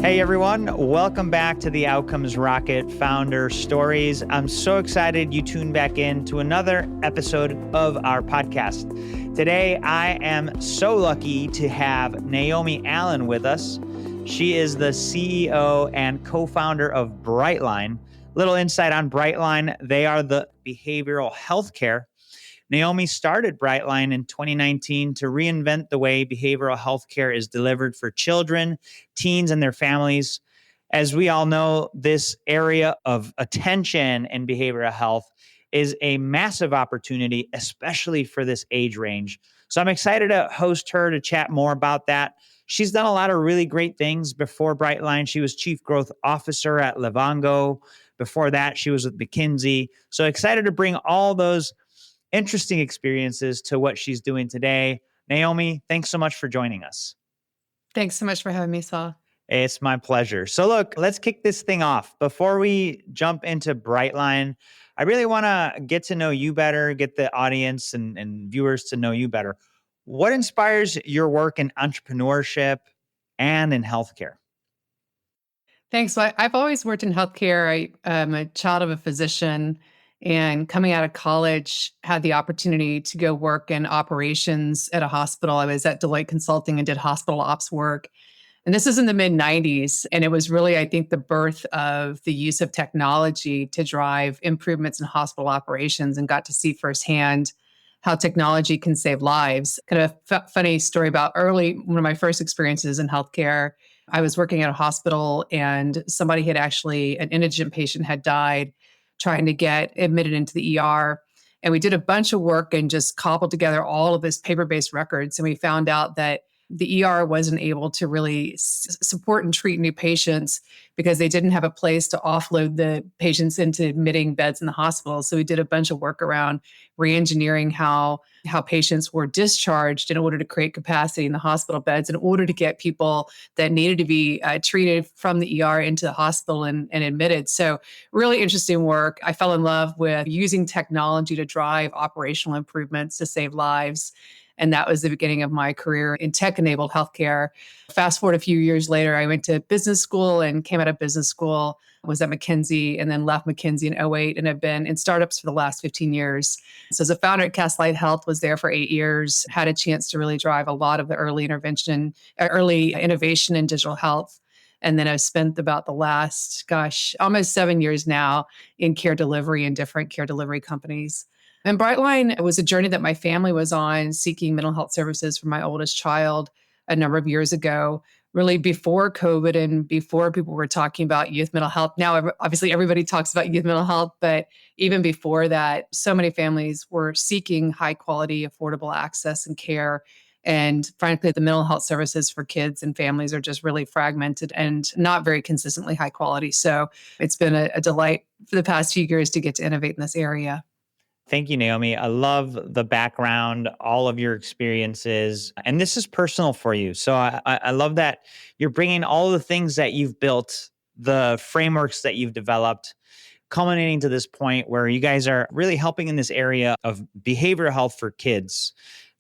Hey everyone, welcome back to the Outcomes Rocket Founder Stories. I'm so excited you tuned back in to another episode of our podcast. Today, I am so lucky to have Naomi Allen with us. She is the CEO and co-founder of Brightline. Little insight on Brightline, they are the behavioral healthcare. Naomi started Brightline in 2019 to reinvent the way behavioral health care is delivered for children, teens, and their families. As we all know, this area of attention in behavioral health is a massive opportunity, especially for this age range. So I'm excited to host her to chat more about that. She's done a lot of really great things before Brightline. She was Chief Growth Officer at Livongo. Before that, she was with McKinsey. So excited to bring all those interesting experiences to what she's doing today. Naomi, thanks so much for joining us. Thanks so much for having me, Saul. It's my pleasure. So look, let's kick this thing off. Before we jump into Brightline, I really want to get to know you better, get the audience and viewers to know you better. What inspires your work in entrepreneurship and in healthcare? Thanks. Well, I've always worked in healthcare. I am a child of a physician, and coming out of college, had the opportunity to go work in operations at a hospital. I was at Deloitte Consulting and did hospital ops work. And this is in the mid 90s. And it was really, I think, the birth of the use of technology to drive improvements in hospital operations, and got to see firsthand how technology can save lives. Kind of a funny story about one of my first experiences in healthcare. I was working at a hospital, and an indigent patient had died trying to get admitted into the ER. And we did a bunch of work and just cobbled together all of this paper-based records. And we found out that the ER wasn't able to really support and treat new patients because they didn't have a place to offload the patients into admitting beds in the hospital. So we did a bunch of work around re-engineering how patients were discharged in order to create capacity in the hospital beds, in order to get people that needed to be treated from the ER into the hospital and admitted. So really interesting work. I fell in love with using technology to drive operational improvements to save lives. And that was the beginning of my career in tech-enabled healthcare. Fast forward a few years later, I went to business school and came out of business school, was at McKinsey, and then left McKinsey in '08, and have been in startups for the last 15 years. So as a founder at Castlight Health, was there for 8 years, had a chance to really drive a lot of the early innovation in digital health. And then I've spent about the last, almost 7 years now in care delivery and different care delivery companies. And Brightline was a journey that my family was on, seeking mental health services for my oldest child a number of years ago, really before COVID and before people were talking about youth mental health. Now, obviously, everybody talks about youth mental health, but even before that, so many families were seeking high quality, affordable access and care. And frankly, the mental health services for kids and families are just really fragmented and not very consistently high quality. So it's been a delight for the past few years to get to innovate in this area. Thank you, Naomi. I love the background, all of your experiences, and this is personal for you. So I love that you're bringing all the things that you've built, the frameworks that you've developed, culminating to this point where you guys are really helping in this area of behavioral health for kids.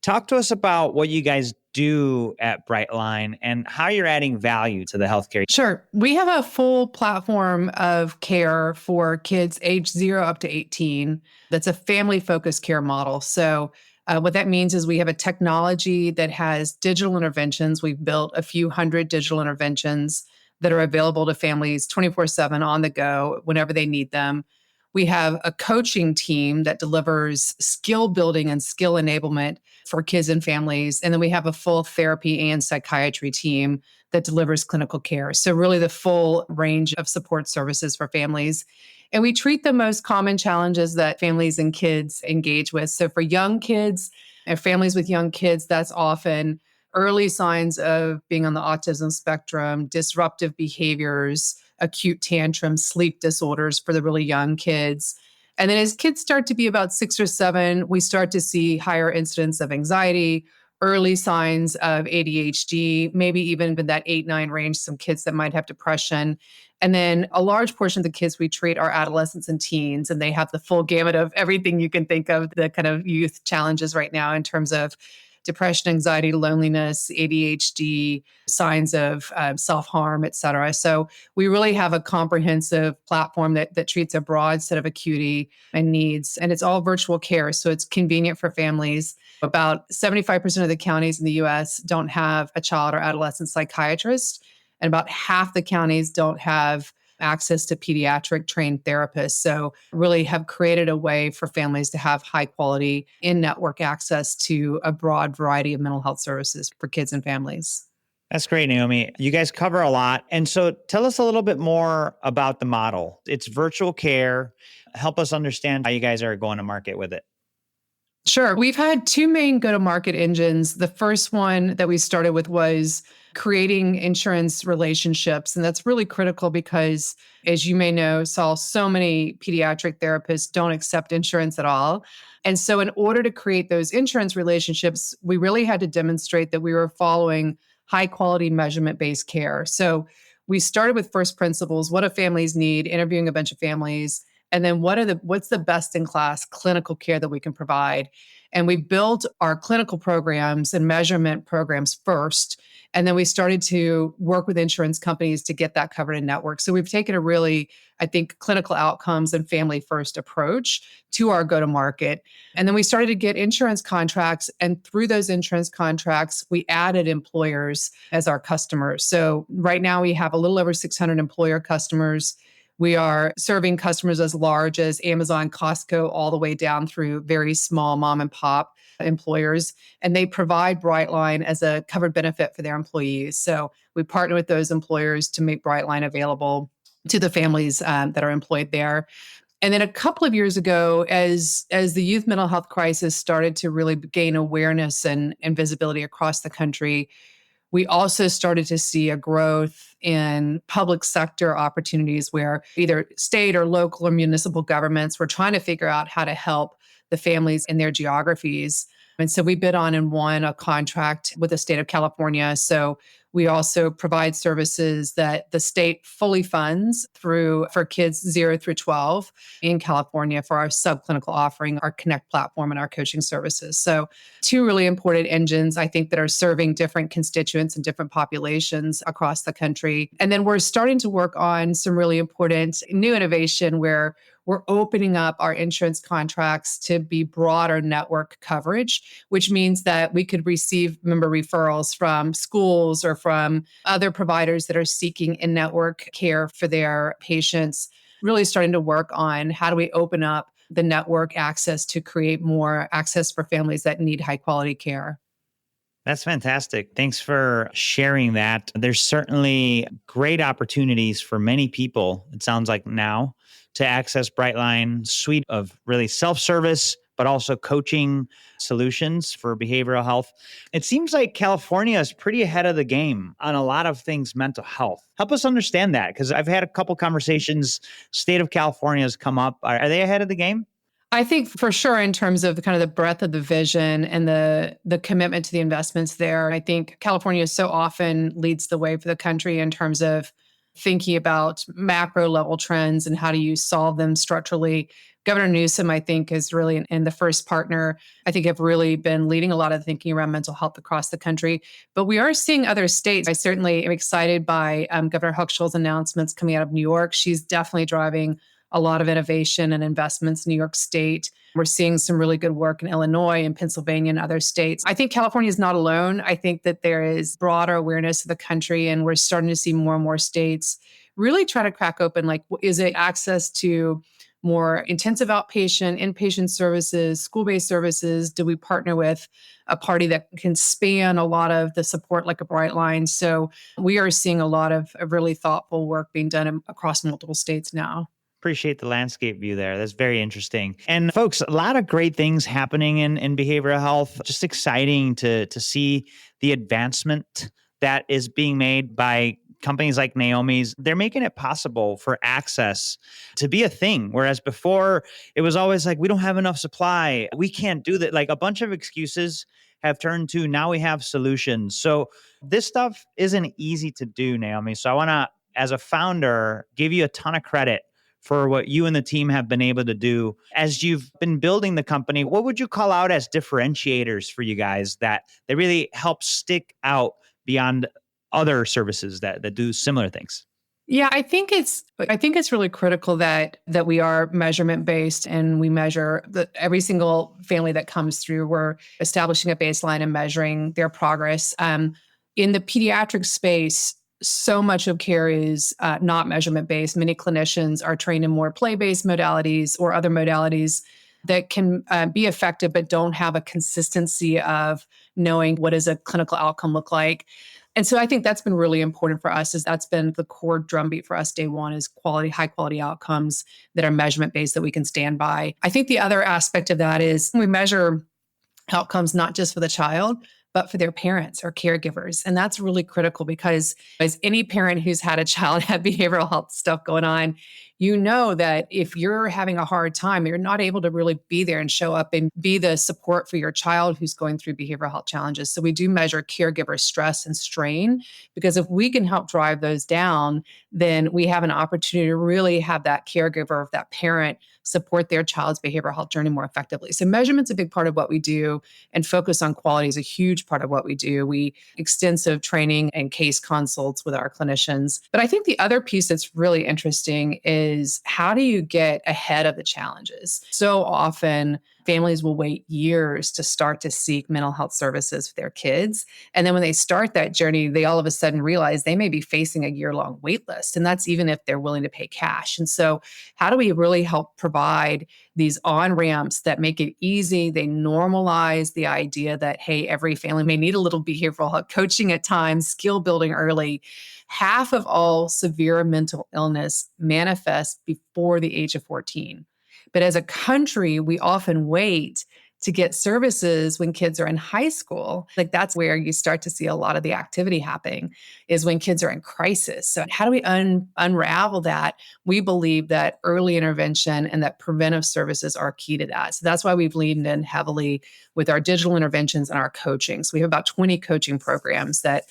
Talk to us about what you guys do at Brightline and how you're adding value to the healthcare. Sure. We have a full platform of care for kids age 0 up to 18. That's a family-focused care model. So what that means is we have a technology that has digital interventions. We've built a few hundred digital interventions that are available to families 24/7 on the go whenever they need them. We have a coaching team that delivers skill building and skill enablement for kids and families. And then we have a full therapy and psychiatry team that delivers clinical care. So really the full range of support services for families. And we treat the most common challenges that families and kids engage with. So for young kids and families with young kids, that's often early signs of being on the autism spectrum, disruptive behaviors, acute tantrums, sleep disorders for the really young kids. And then as kids start to be about 6 or 7, we start to see higher incidence of anxiety, early signs of ADHD, maybe even in that 8-9 range, some kids that might have depression. And then a large portion of the kids we treat are adolescents and teens, and they have the full gamut of everything you can think of, the kind of youth challenges right now in terms of depression, anxiety, loneliness, ADHD, signs of self-harm, et cetera. So we really have a comprehensive platform that treats a broad set of acuity and needs, and it's all virtual care. So it's convenient for families. About 75% of the counties in the US don't have a child or adolescent psychiatrist, and about half the counties don't have access to pediatric trained therapists. So really have created a way for families to have high quality in-network access to a broad variety of mental health services for kids and families. That's great, Naomi. You guys cover a lot. And so tell us a little bit more about the model. It's virtual care. Help us understand how you guys are going to market with it. Sure. We've had two main go to market engines. The first one that we started with was creating insurance relationships. And that's really critical because, as you may know, Saul, so many pediatric therapists don't accept insurance at all. And so, in order to create those insurance relationships, we really had to demonstrate that we were following high quality measurement based care. So, we started with first principles, what do families need, interviewing a bunch of families, and then what's the best in class clinical care that we can provide. And we built our clinical programs and measurement programs first. And then we started to work with insurance companies to get that covered in network. So we've taken a really, I think, clinical outcomes and family first approach to our go to market. And then we started to get insurance contracts. And through those insurance contracts, we added employers as our customers. So right now we have a little over 600 employer customers. We are serving customers as large as Amazon, Costco, all the way down through very small mom and pop employers. And they provide Brightline as a covered benefit for their employees. So we partner with those employers to make Brightline available to the families that are employed there. And then a couple of years ago, as the youth mental health crisis started to really gain awareness and visibility across the country, we also started to see a growth in public sector opportunities where either state or local or municipal governments were trying to figure out how to help the families in their geographies. And so we bid on and won a contract with the state of California. So we also provide services that the state fully funds for kids 0 through 12 in California for our subclinical offering, our Connect platform, and our coaching services. So two really important engines, I think, that are serving different constituents and different populations across the country. And then we're starting to work on some really important new innovation where we're opening up our insurance contracts to be broader network coverage, which means that we could receive member referrals from schools or from other providers that are seeking in-network care for their patients, really starting to work on how do we open up the network access to create more access for families that need high quality care. That's fantastic. Thanks for sharing that. There's certainly great opportunities for many people, it sounds like now, to access Brightline suite of really self-service, but also coaching solutions for behavioral health. It seems like California is pretty ahead of the game on a lot of things mental health. Help us understand that, because I've had a couple conversations. State of California has come up. Are they ahead of the game? I think for sure in terms of the kind of the breadth of the vision and the commitment to the investments there, I think California so often leads the way for the country in terms of thinking about macro level trends and how do you solve them structurally. Governor Newsom, I think, is really, and the first partner, I think, have really been leading a lot of thinking around mental health across the country. But we are seeing other states. I certainly am excited by Governor Hochul's announcements coming out of New York. She's definitely driving a lot of innovation and investments in New York State. We're seeing some really good work in Illinois and Pennsylvania and other states. I think California is not alone. I think that there is broader awareness of the country, and we're starting to see more and more states really try to crack open, like, is it access to more intensive outpatient, inpatient services, school-based services? Do we partner with a party that can span a lot of the support like a Brightline? So we are seeing a lot of really thoughtful work being done across multiple states now. Appreciate the landscape view there. That's very interesting. And folks, a lot of great things happening in behavioral health. Just exciting to see the advancement that is being made by companies like Naomi's. They're making it possible for access to be a thing. Whereas before it was always like, we don't have enough supply. We can't do that. Like a bunch of excuses have turned to now we have solutions. So this stuff isn't easy to do, Naomi. So I want to, as a founder, give you a ton of credit for what you and the team have been able to do. As you've been building the company, what would you call out as differentiators for you guys that really help stick out beyond other services that do similar things? Yeah, I think it's really critical that we are measurement based and we measure every single family that comes through. We're establishing a baseline and measuring their progress. In the pediatric space, so much of care is not measurement based. Many clinicians are trained in more play based modalities or other modalities that can be effective, but don't have a consistency of knowing what does a clinical outcome look like. And so I think that's been really important for us, is that's been the core drumbeat for us day one, is high quality outcomes that are measurement based that we can stand by. I think the other aspect of that is we measure outcomes not just for the child, but for their parents or caregivers. And that's really critical because, as any parent who's had a child have behavioral health stuff going on, you know that if you're having a hard time, you're not able to really be there and show up and be the support for your child who's going through behavioral health challenges. So we do measure caregiver stress and strain, because if we can help drive those down, then we have an opportunity to really have that caregiver, that parent, support their child's behavioral health journey more effectively. So measurement's a big part of what we do, and focus on quality is a huge part of what we do. We extensive training and case consults with our clinicians. But I think the other piece that's really interesting is, how do you get ahead of the challenges? So often families will wait years to start to seek mental health services for their kids. And then when they start that journey, they all of a sudden realize they may be facing a year-long wait list. And that's even if they're willing to pay cash. And so how do we really help provide these on-ramps that make it easy? They normalize the idea that, hey, every family may need a little behavioral health coaching at times, skill building early. Half of all severe mental illness manifests before the age of 14. But as a country, we often wait to get services when kids are in high school. Like, that's where you start to see a lot of the activity happening, is when kids are in crisis. So how do we unravel that? We believe that early intervention and that preventive services are key to that. So that's why we've leaned in heavily with our digital interventions and our coaching. So we have about 20 coaching programs that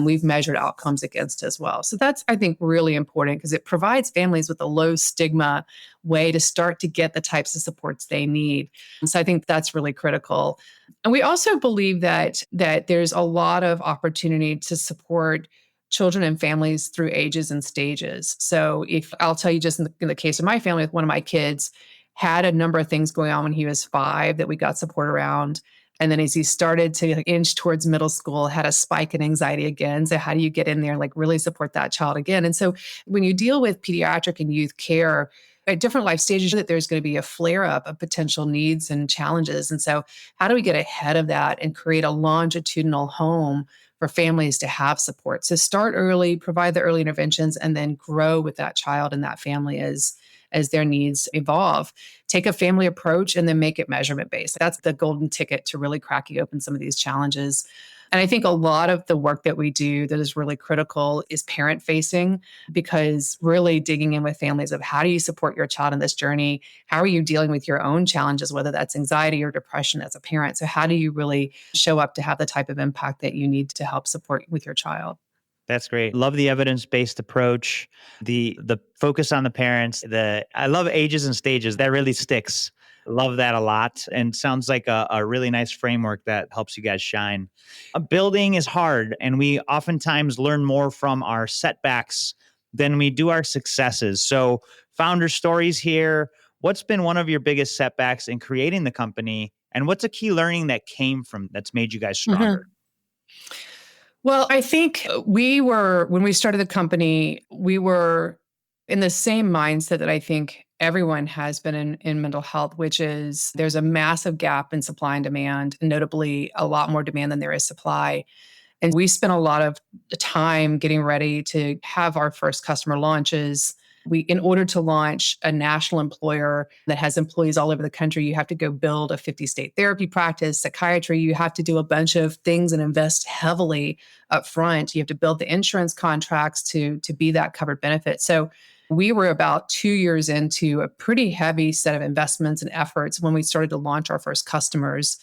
we've measured outcomes against as well. So that's, I think, really important, because it provides families with a low stigma way to start to get the types of supports they need. And so I think that's really critical. And we also believe that there's a lot of opportunity to support children and families through ages and stages. So if I'll tell you, just in the case of my family, with one of my kids, had a number of things going on when he was 5 that we got support around. And then as he started to inch towards middle school, had a spike in anxiety again. So how do you get in there and like really support that child again? And so when you deal with pediatric and youth care at different life stages, that there's going to be a flare up of potential needs and challenges. And so how do we get ahead of that and create a longitudinal home for families to have support? So start early, provide the early interventions, and then grow with that child and that family as their needs evolve. Take a family approach and then make it measurement based. That's the golden ticket to really cracking open some of these challenges. And I think a lot of the work that we do that is really critical is parent facing, because really digging in with families of, how do you support your child in this journey? How are you dealing with your own challenges, whether that's anxiety or depression as a parent? So how do you really show up to have the type of impact that you need to help support with your child? That's great. Love the evidence-based approach, the focus on the parents. I love ages and stages. That really sticks. Love that a lot, and sounds like a really nice framework that helps you guys shine. Building is hard, and we oftentimes learn more from our setbacks than we do our successes. So, founder stories here. What's been one of your biggest setbacks in creating the company, and what's a key learning that came from that's made you guys stronger? Well, I think when we started the company, we were in the same mindset that I think everyone has been in mental health, which is there's a massive gap in supply and demand, and notably a lot more demand than there is supply. And we spent a lot of time getting ready to have our first customer launches. In order to launch a national employer that has employees all over the country, you have to go build a 50-state therapy practice, psychiatry. You have to do a bunch of things and invest heavily up front. You have to build the insurance contracts to be that covered benefit. So we were about 2 years into a pretty heavy set of investments and efforts when we started to launch our first customers.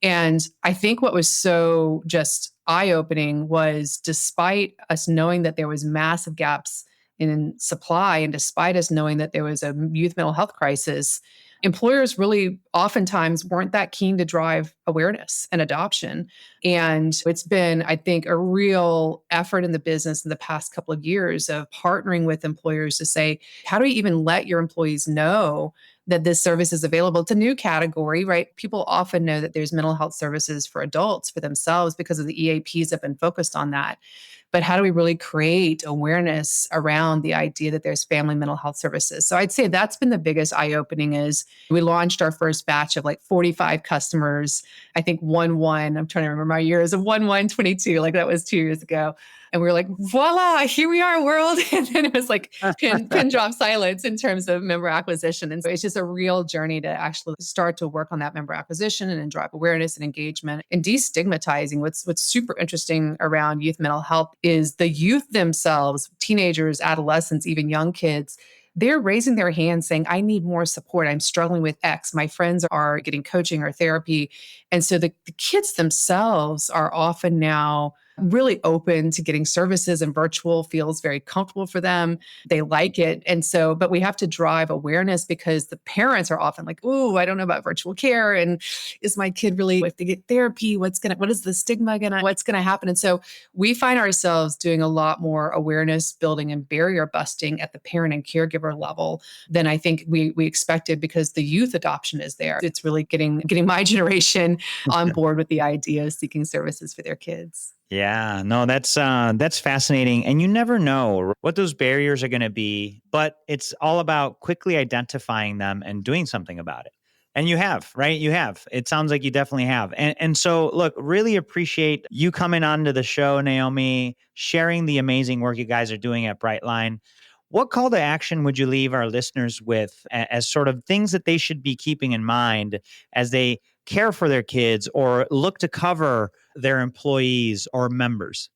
And I think what was so just eye-opening was, despite us knowing that there was massive gaps in supply. And despite us knowing that there was a youth mental health crisis, employers really oftentimes weren't that keen to drive awareness and adoption. And it's been, I think, a real effort in the business in the past couple of years of partnering with employers to say, how do we even let your employees know that this service is available? It's a new category, right? People often know that there's mental health services for adults for themselves because of the EAPs that have been focused on that. But how do we really create awareness around the idea that there's family mental health services? So I'd say that's been the biggest eye-opening. Is we launched our first batch of like 45 customers. I think 1/1, I'm trying to remember my years of 1/1/22, like that was 2 years ago. And we were like, voila, here we are, world. And then it was like pin drop silence in terms of member acquisition. And so it's just a real journey to actually start to work on that member acquisition and then drive awareness and engagement and destigmatizing. What's super interesting around youth mental health is the youth themselves, teenagers, adolescents, even young kids, they're raising their hands saying, I need more support. I'm struggling with X. My friends are getting coaching or therapy. And so the kids themselves are often now really open to getting services, and virtual feels very comfortable for them. They like it. And so, but we have to drive awareness because the parents are often like, oh, I don't know about virtual care. And is my kid really, if they get therapy, what is the stigma what's going to happen? And so we find ourselves doing a lot more awareness building and barrier busting at the parent and caregiver level than I think we expected, because the youth adoption is there. It's really getting my generation on board with the idea of seeking services for their kids. Yeah, no, that's fascinating. And you never know what those barriers are going to be, but it's all about quickly identifying them and doing something about it. And you have, right? You have. It sounds like you definitely have. And so, look, really appreciate you coming onto the show, Naomi, sharing the amazing work you guys are doing at Brightline. What call to action would you leave our listeners with as sort of things that they should be keeping in mind as they care for their kids or look to cover their employees or members?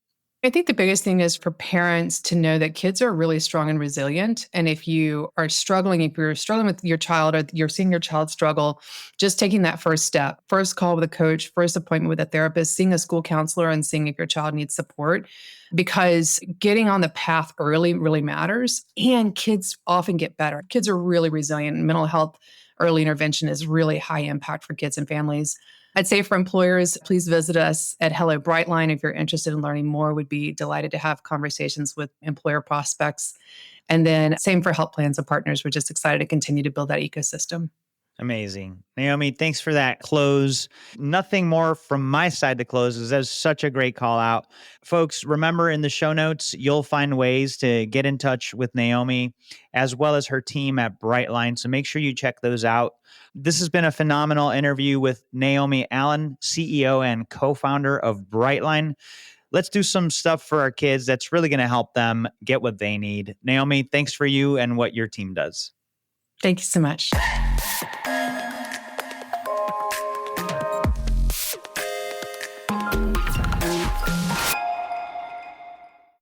I think the biggest thing is for parents to know that kids are really strong and resilient. And if you're struggling with your child or you're seeing your child struggle, just taking that first step, first call with a coach, first appointment with a therapist, seeing a school counselor and seeing if your child needs support, because getting on the path early really matters. And kids often get better. Kids are really resilient. Mental health early intervention is really high impact for kids and families. I'd say for employers, please visit us at Hello Brightline if you're interested in learning more. We'd be delighted to have conversations with employer prospects. And then same for health plans and partners. We're just excited to continue to build that ecosystem. Amazing. Naomi, thanks for that close. Nothing more from my side to close, as that's such a great call out. Folks, remember in the show notes, you'll find ways to get in touch with Naomi as well as her team at Brightline. So make sure you check those out. This has been a phenomenal interview with Naomi Allen, CEO and co-founder of Brightline. Let's do some stuff for our kids that's really going to help them get what they need. Naomi, thanks for you and what your team does. Thank you so much.